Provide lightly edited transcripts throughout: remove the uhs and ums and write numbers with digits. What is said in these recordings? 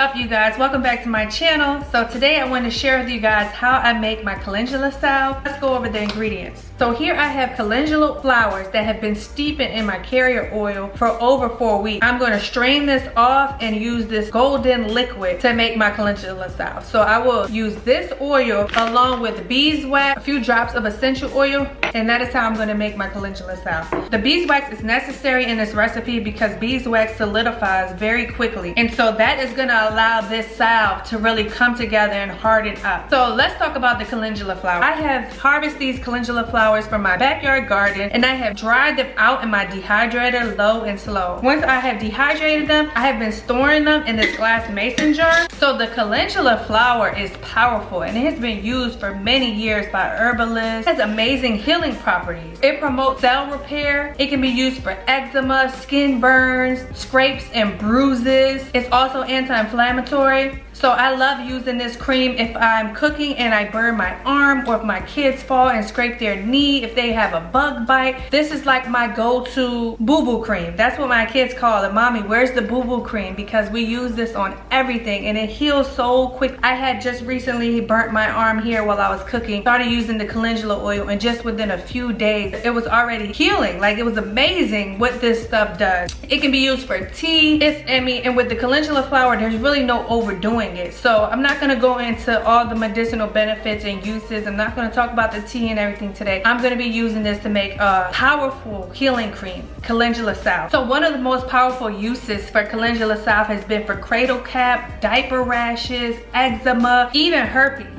up, you guys? Welcome back to my channel. So today I want to share with you guys how I make my calendula salve. Let's go over the ingredients. So here I have calendula flowers that have been steeping in my carrier oil for over 4 weeks. I'm going to strain this off and use this golden liquid to make my calendula salve. So I will use this oil along with beeswax, a few drops of essential oil, and that is how I'm going to make my calendula salve. The beeswax is necessary in this recipe because beeswax solidifies very quickly, and so that is going to allow this salve to really come together and harden up. So let's talk about the calendula flower. I have harvested these calendula flowers from my backyard garden, and I have dried them out in my dehydrator low and slow. Once I have dehydrated them, I have been storing them in this glass mason jar. So the calendula flower is powerful, and it has been used for many years by herbalists. It has amazing healing properties. It promotes cell repair. It can be used for eczema, skin burns, scrapes and bruises. It's also anti-inflammatory. So I love using this cream if I'm cooking and I burn my arm, or if my kids fall and scrape their knee, if they have a bug bite. This is like my go-to boo-boo cream. That's what my kids call it. Mommy, where's the boo-boo cream? Because we use this on everything and it heals so quick. I had just recently burnt my arm here while I was cooking. Started using the calendula oil, and just within a few days, it was already healing. Like, it was amazing what this stuff does. It can be used for tea. And with the calendula flower, there's really no overdoing it. So I'm not going to go into all the medicinal benefits and uses. I'm not going to talk about the tea and everything today. I'm going to be using this to make a powerful healing cream, calendula salve. So one of the most powerful uses for calendula salve has been for cradle cap, diaper rashes, eczema, even herpes.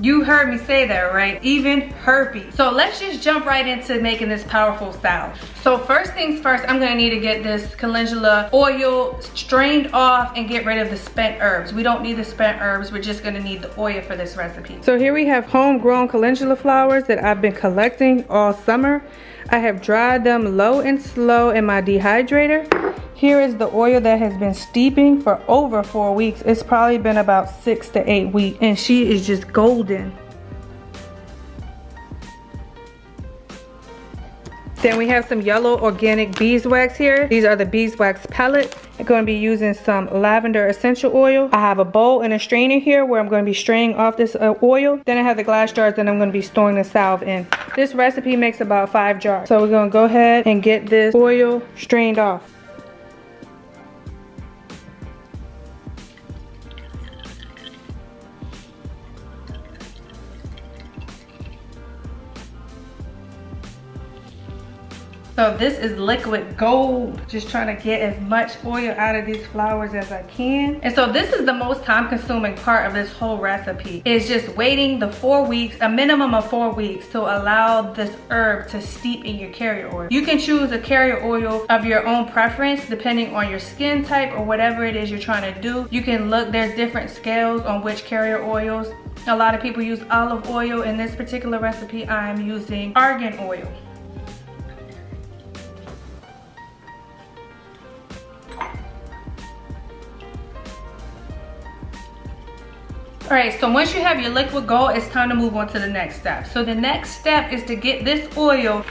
You heard me say that, right? Even herpes. So let's just jump right into making this powerful salve. So first things first, I'm gonna need to get this calendula oil strained off and get rid of the spent herbs. We don't need the spent herbs, we're just gonna need the oil for this recipe. So here we have homegrown calendula flowers that I've been collecting all summer. I have dried them low and slow in my dehydrator. Here is the oil that has been steeping for over 4 weeks. It's probably been about 6 to 8 weeks, and she is just golden. Then we have some yellow organic beeswax here. These are the beeswax pellets. I'm going to be using some lavender essential oil. I have a bowl and a strainer here where I'm going to be straining off this oil. Then I have the glass jars that I'm going to be storing the salve in. This recipe makes about 5 jars. So we're going to go ahead and get this oil strained off. So this is liquid gold. Just trying to get as much oil out of these flowers as I can. And so this is the most time consuming part of this whole recipe. Is just waiting the 4 weeks, a minimum of 4 weeks, to allow this herb to steep in your carrier oil. You can choose a carrier oil of your own preference depending on your skin type or whatever it is you're trying to do. You can look, there's different scales on which carrier oils. A lot of people use olive oil. In this particular recipe, I'm using argan oil. Alright, so once you have your liquid gold, it's time to move on to the next step. So the next step is to get this oil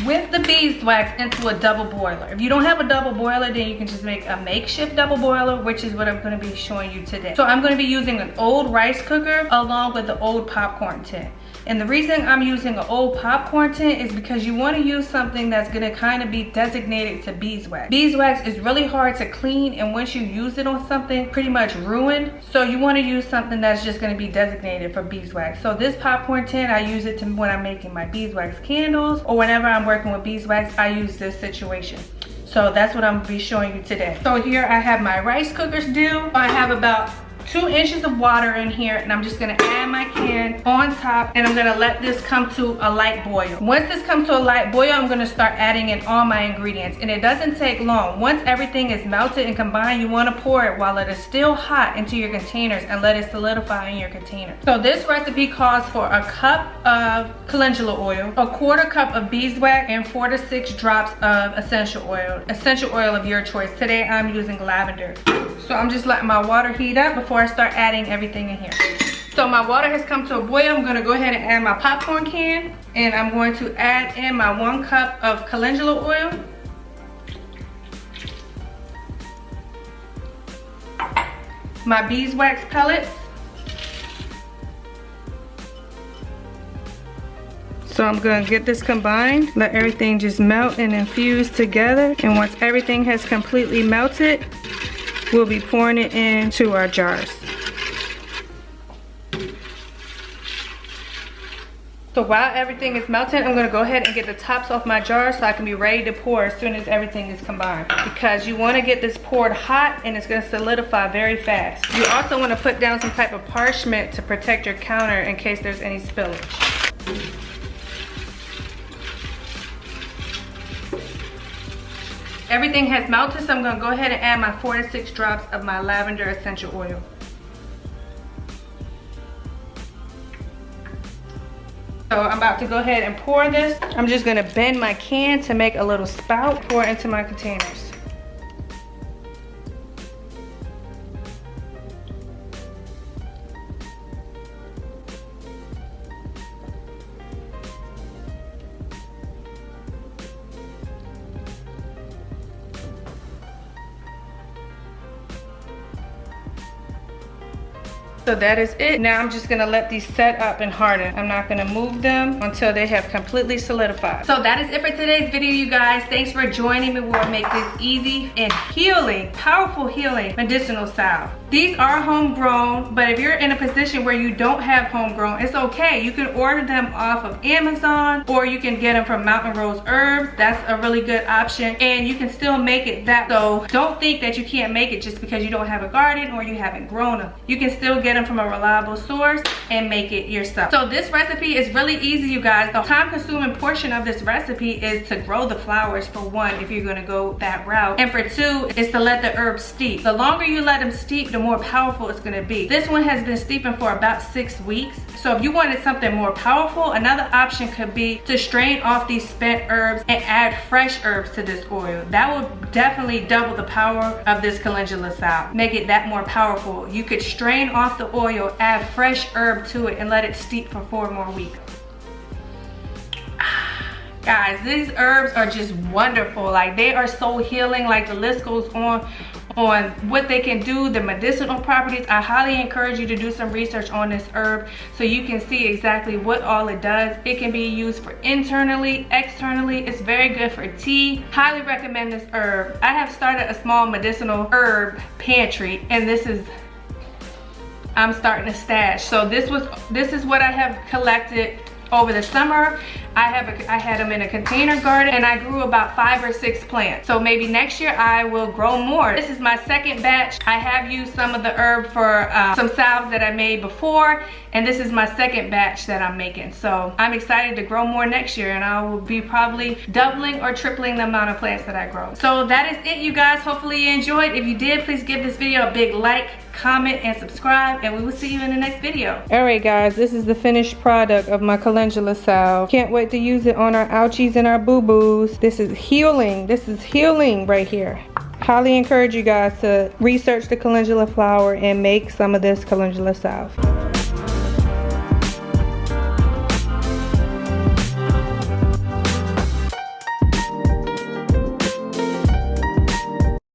with the beeswax into a double boiler. If you don't have a double boiler, then you can just make a makeshift double boiler, which is what I'm going to be showing you today. So I'm going to be using an old rice cooker along with the old popcorn tin. And the reason I'm using an old popcorn tin is because you want to use something that's going to kind of be designated to beeswax. Beeswax is really hard to clean, and once you use it on something, pretty much ruined. So you want to use something that's just going to be designated for beeswax. So this popcorn tin, I use it when I'm making my beeswax candles, or whenever I'm working with beeswax, I use this situation. So that's what I'm going to be showing you today. So here I have my rice cookers do. I have about 2 inches of water in here, and I'm just gonna add my can on top, and I'm gonna let this come to a light boil. Once this comes to a light boil, I'm gonna start adding in all my ingredients, and it doesn't take long. Once everything is melted and combined, you wanna pour it while it is still hot into your containers and let it solidify in your container. So this recipe calls for a cup of calendula oil, a 1/4 cup of beeswax, and 4 to 6 drops of essential oil of your choice. Today I'm using lavender. So I'm just letting my water heat up before I start adding everything in here. So my water has come to a boil. I'm gonna go ahead and add my popcorn can, and I'm going to add in my 1 cup of calendula oil. my beeswax pellets. So I'm gonna get this combined, let everything just melt and infuse together. And once everything has completely melted, we'll be pouring it into our jars. So while everything is melting, I'm gonna go ahead and get the tops off my jar so I can be ready to pour as soon as everything is combined. Because you wanna get this poured hot and it's gonna solidify very fast. You also wanna put down some type of parchment to protect your counter in case there's any spillage. Everything has melted, so I'm gonna go ahead and add my 4 to 6 drops of my lavender essential oil. So I'm about to go ahead and pour this. I'm just gonna bend my can to make a little spout, pour it into my containers. So that is it. Now I'm just gonna let these set up and harden. I'm not gonna move them until they have completely solidified. So that is it for today's video, you guys. Thanks for joining me. We'll make this easy and healing, powerful healing medicinal salve. These are homegrown, but if you're in a position where you don't have homegrown, it's okay. You can order them off of Amazon, or you can get them from Mountain Rose Herbs. That's a really good option, and you can still make it that. So don't think that you can't make it just because you don't have a garden or you haven't grown them. You can still get them from a reliable source and make it yourself. So this recipe is really easy, you guys. The time-consuming portion of this recipe is to grow the flowers, for one, if you're gonna go that route, and for two, is to let the herbs steep. The longer you let them steep, the more powerful it's gonna be. This one has been steeping for about 6 weeks. So if you wanted something more powerful, another option could be to strain off these spent herbs and add fresh herbs to this oil. That will definitely double the power of this calendula salve. Make it that more powerful. You could strain off the oil, add fresh herb to it, and let it steep for 4 more weeks. Guys, these herbs are just wonderful. Like, they are so healing. Like, the list goes on what they can do, the medicinal properties. I highly encourage you to do some research on this herb so you can see exactly what all it does. It can be used for internally, externally. It's very good for tea. Highly recommend this herb. I have started a small medicinal herb pantry, and I'm starting to stash. So this is what I have collected over the summer. I had them in a container garden, and I grew about 5 or 6 plants. So maybe next year I will grow more. This is my second batch. I have used some of the herb for some salves that I made before, and this is my second batch that I'm making. So I'm excited to grow more next year, and I will be probably doubling or tripling the amount of plants that I grow. So that is it, you guys. Hopefully you enjoyed. If you did, please give this video a big like, comment, and subscribe, and we will see you in the next video. Alright guys, this is the finished product of my calendula salve. Can't wait to use it on our ouchies and our boo-boos. This is healing. This is healing right here. Highly encourage you guys to research the calendula flower and make some of this calendula salve.